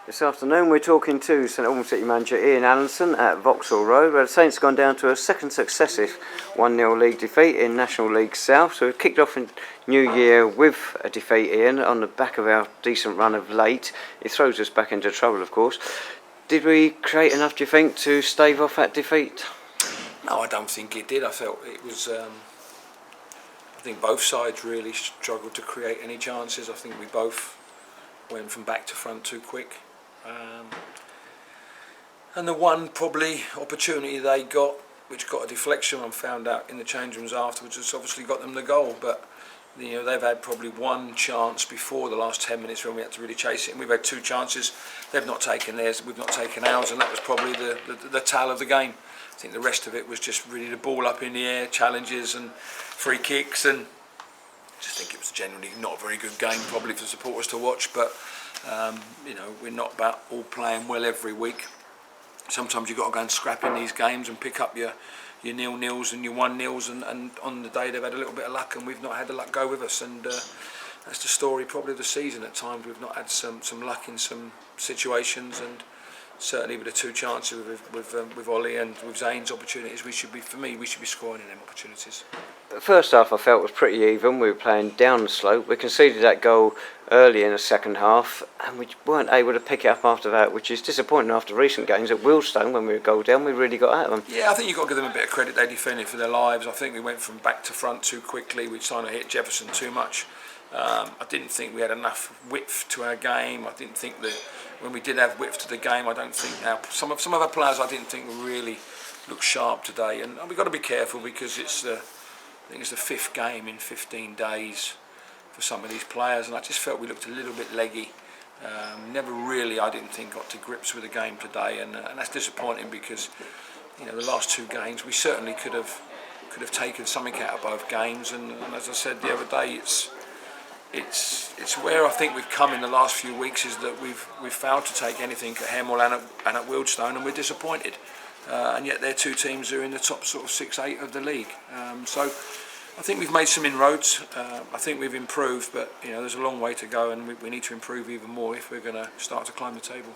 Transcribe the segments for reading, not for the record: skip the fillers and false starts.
This afternoon we're talking to St Albans City manager Ian Allinson at Vauxhall Road, where the Saints have gone down to a second successive 1-0 league defeat in National League South. So we've kicked off in New Year with a defeat, Ian, on the back of our decent run of late. It throws us back into trouble, of course. Did we create enough, do you think, to stave off that defeat? No, I don't think it did. I felt it was... I think both sides really struggled to create any chances. I think we both went from back to front too quick. And the one probably opportunity they got, which got a deflection, I found out in the change rooms afterwards, has obviously got them the goal. But you know, they've had probably one chance before the last 10 minutes when we had to really chase it, and we've had two chances. They've not taken theirs, we've not taken ours, and that was probably the tale of the game. I think the rest of it was just really the ball up in the air, challenges and free kicks, and I just think it was generally not a very good game, probably for supporters to watch. But you know, we're not about all playing well every week. Sometimes you've got to go and scrap in these games and pick up your 0-0s and your 1-0s, and on the day they've had a little bit of luck and we've not had the luck go with us, and that's the story probably of the season. At times we've not had some luck in some situations, and certainly with the two chances with Ollie and with Zane's opportunities, we should be scoring in them opportunities. The first half I felt was pretty even. We were playing down the slope. We conceded that goal early in the second half, and we weren't able to pick it up after that, which is disappointing after recent games. At Wealdstone, when we were goal down, we really got at them. Yeah, I think you've got to give them a bit of credit. They defended for their lives. I think we went from back to front too quickly. We tried to hit Jefferson too much. I didn't think we had enough width to our game. I didn't think that when we did have width to the game, I don't think some of our players I didn't think really looked sharp today. And we've got to be careful because I think it's the fifth game in 15 days for some of these players, and I just felt we looked a little bit leggy. Never really, I didn't think, got to grips with the game today, and that's disappointing because you know the last two games we certainly could have taken something out of both games, and as I said the other day, it's where I think we've come in the last few weeks is that we've failed to take anything at Hemel and at Wealdstone, and we're disappointed. And yet they're two teams who are in the top sort of 6-8 of the league. So I think we've made some inroads. I think we've improved, but you know there's a long way to go, and we need to improve even more if we're going to start to climb the table.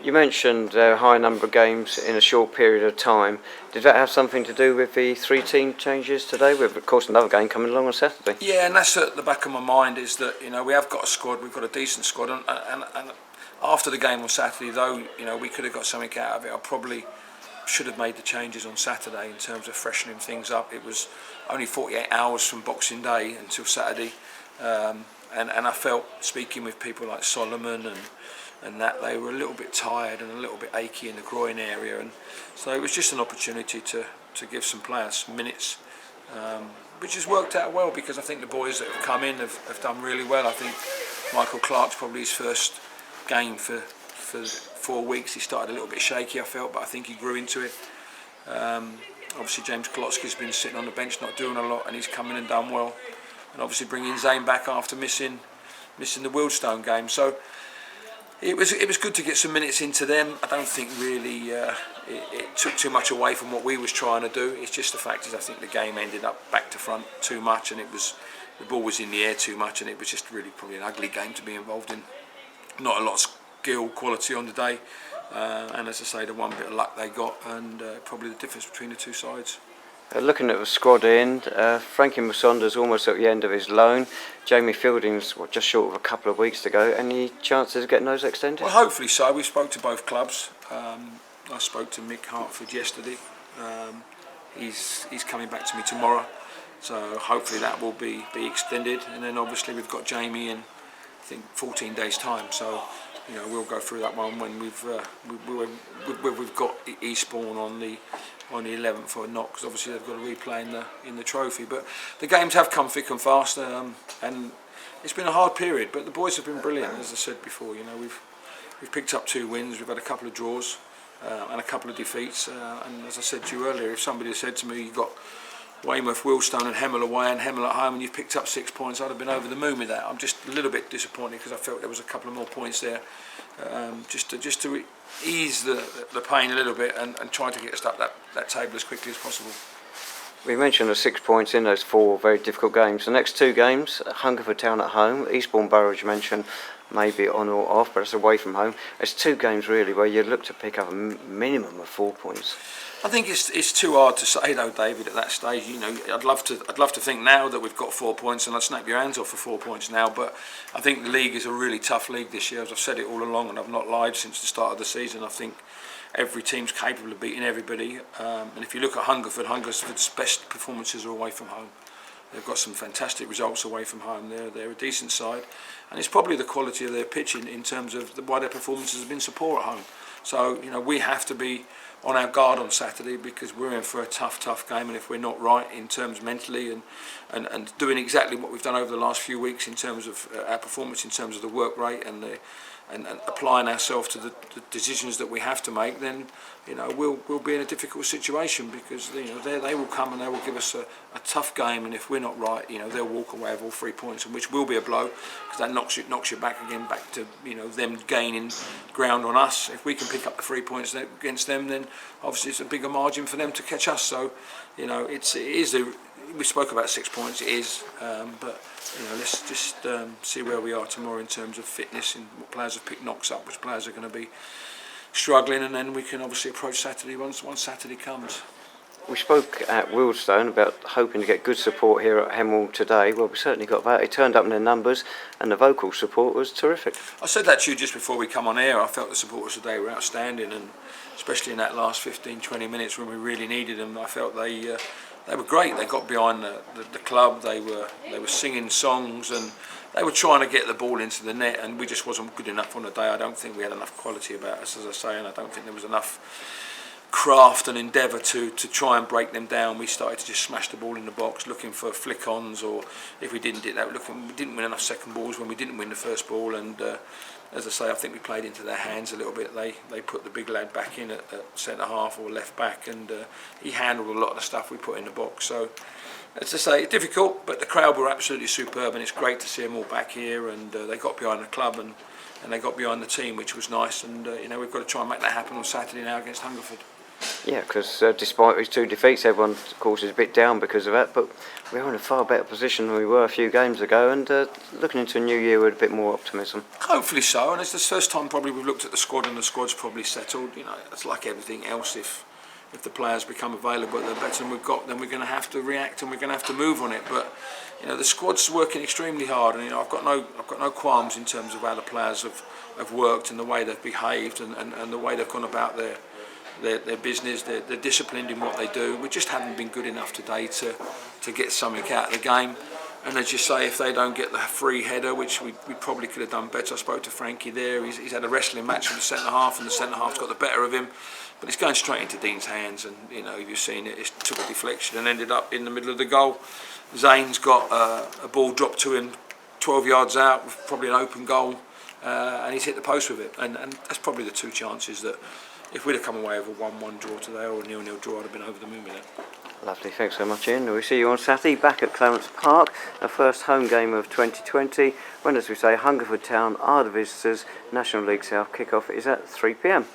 You mentioned a high number of games in a short period of time. Did that have something to do with the three-team changes today? With, of course, another game coming along on Saturday. Yeah, and that's at the back of my mind is that you know we have got a squad. We've got a decent squad, and after the game on Saturday, though, you know we could have got something out of it. I probably should have made the changes on Saturday in terms of freshening things up. It was only 48 hours from Boxing Day until Saturday, and I felt, speaking with people like Solomon and that, they were a little bit tired and a little bit achy in the groin area, and so it was just an opportunity to give some players some minutes, which has worked out well because I think the boys that have come in have done really well. I think Michael Clark's probably his first game for 4 weeks. He started a little bit shaky, I felt, but I think he grew into it. Obviously James Kolotsky's been sitting on the bench not doing a lot, and he's come in and done well, and obviously bringing Zane back after missing the Wealdstone game, so it was good to get some minutes into them. I don't think really it took too much away from what we was trying to do. It's just the fact is I think the game ended up back to front too much, and the ball was in the air too much, and it was just really probably an ugly game to be involved in. Not a lot of skill, quality on the day, and as I say, the one bit of luck they got, and probably the difference between the two sides. Looking at the squad end, Frankie Musonda's almost at the end of his loan. Jamie Fielding's just short of a couple of weeks to go. Any chances of getting those extended? Well, hopefully so. We spoke to both clubs. I spoke to Mick Hartford yesterday. He's coming back to me tomorrow, so hopefully that will be extended. And then obviously we've got Jamie in I think 14 days time. So you know we'll go through that one when we've got Eastbourne on the 11th or not, because obviously they've got to replay in the trophy. But the games have come thick and fast, and it's been a hard period. But the boys have been brilliant, as I said before. You know we've picked up 2 wins, we've had a couple of draws and a couple of defeats. And as I said to you earlier, if somebody had said to me, you've got Weymouth, Wealdstone and Hemel away and Hemel at home and you've picked up 6 points, I'd have been over the moon with that. I'm just a little bit disappointed because I felt there was a couple of more points there, just to ease the pain a little bit and try to get us up that table as quickly as possible. We mentioned the 6 points in those 4 very difficult games. The next 2 games, Hungerford Town at home, Eastbourne Borough, as you mentioned, maybe on or off, but it's away from home. It's 2 games really where you look to pick up a minimum of 4 points. I think it's too hard to say though, David. At that stage, you know, I'd love to think now that we've got 4 points, and I'd snap your hands off for 4 points now. But I think the league is a really tough league this year, as I've said it all along, and I've not lied since the start of the season. I think every team's capable of beating everybody, and if you look at Hungerford's best performances are away from home. They've got some fantastic results away from home. They're a decent side, and it's probably the quality of their pitching in terms of why their performances have been so poor at home. So, you know, we have to be on our guard on Saturday, because we're in for a tough game, and if we're not right in terms mentally and doing exactly what we've done over the last few weeks in terms of our performance, in terms of the work rate and applying ourselves to the decisions that we have to make, then, you know, we'll be in a difficult situation, because, you know, they will come and they will give us a tough game, and if we're not right, you know, they'll walk away with all 3 points, and which will be a blow, because that knocks you back to, you know, them gaining ground on us. If we can pick up the 3 points against them, then obviously it's a bigger margin for them to catch us. So, you know, we spoke about 6 points, it is, but, you know, let's just see where we are tomorrow in terms of fitness, and what players have picked knocks up, which players are going to be struggling, and then we can obviously approach Saturday once Saturday comes. We spoke at Wealdstone about hoping to get good support here at Hemel today. Well, we certainly got that. It turned up in their numbers, and the vocal support was terrific. I said that to you just before we come on air. I felt the supporters today were outstanding, and especially in that last 15-20 minutes when we really needed them, I felt they were great. They got behind the club. They were singing songs, and they were trying to get the ball into the net, and we just wasn't good enough on the day. I don't think we had enough quality about us, as I say, and I don't think there was enough craft and endeavour to try and break them down. We started to just smash the ball in the box, looking for flick-ons, or if we didn't do that, we didn't win enough second balls when we didn't win the first ball. And as I say, I think we played into their hands a little bit. They put the big lad back in at centre half or left back, and he handled a lot of the stuff we put in the box. So, as I say, difficult, but the crowd were absolutely superb, and it's great to see them all back here. And they got behind the club, and they got behind the team, which was nice. And you know, we've got to try and make that happen on Saturday now against Hungerford. Yeah, because despite these 2 defeats, everyone, of course, is a bit down because of that, but we're in a far better position than we were a few games ago, and looking into a new year with a bit more optimism. Hopefully so, and it's the first time probably we've looked at the squad, and the squad's probably settled. You know, it's like everything else. If the players become available, they're better than we've got, then we're going to have to react, and we're going to have to move on it. But you know, the squad's working extremely hard, and you know, I've got no qualms in terms of how the players have worked, and the way they've behaved, and the way they've gone about their business. They're disciplined in what they do. We just haven't been good enough today to get something out of the game. And as you say, if they don't get the free header, which we probably could have done better. I spoke to Frankie there. He's had a wrestling match with the centre half, and the centre half's got the better of him. But it's going straight into Dean's hands, and you know, you've seen it. It took a deflection and ended up in the middle of the goal. Zane's got a ball dropped to him 12 yards out, with probably an open goal, and he's hit the post with it. And that's probably the 2 chances that, if we'd have come away with a 1-1 draw today or a 0-0 draw, I'd have been over the moon with it. Lovely, thanks so much, Ian. We'll see you on Saturday back at Clarence Park, our first home game of 2020, when, as we say, Hungerford Town are the visitors. National League South kick-off is at 3 p.m.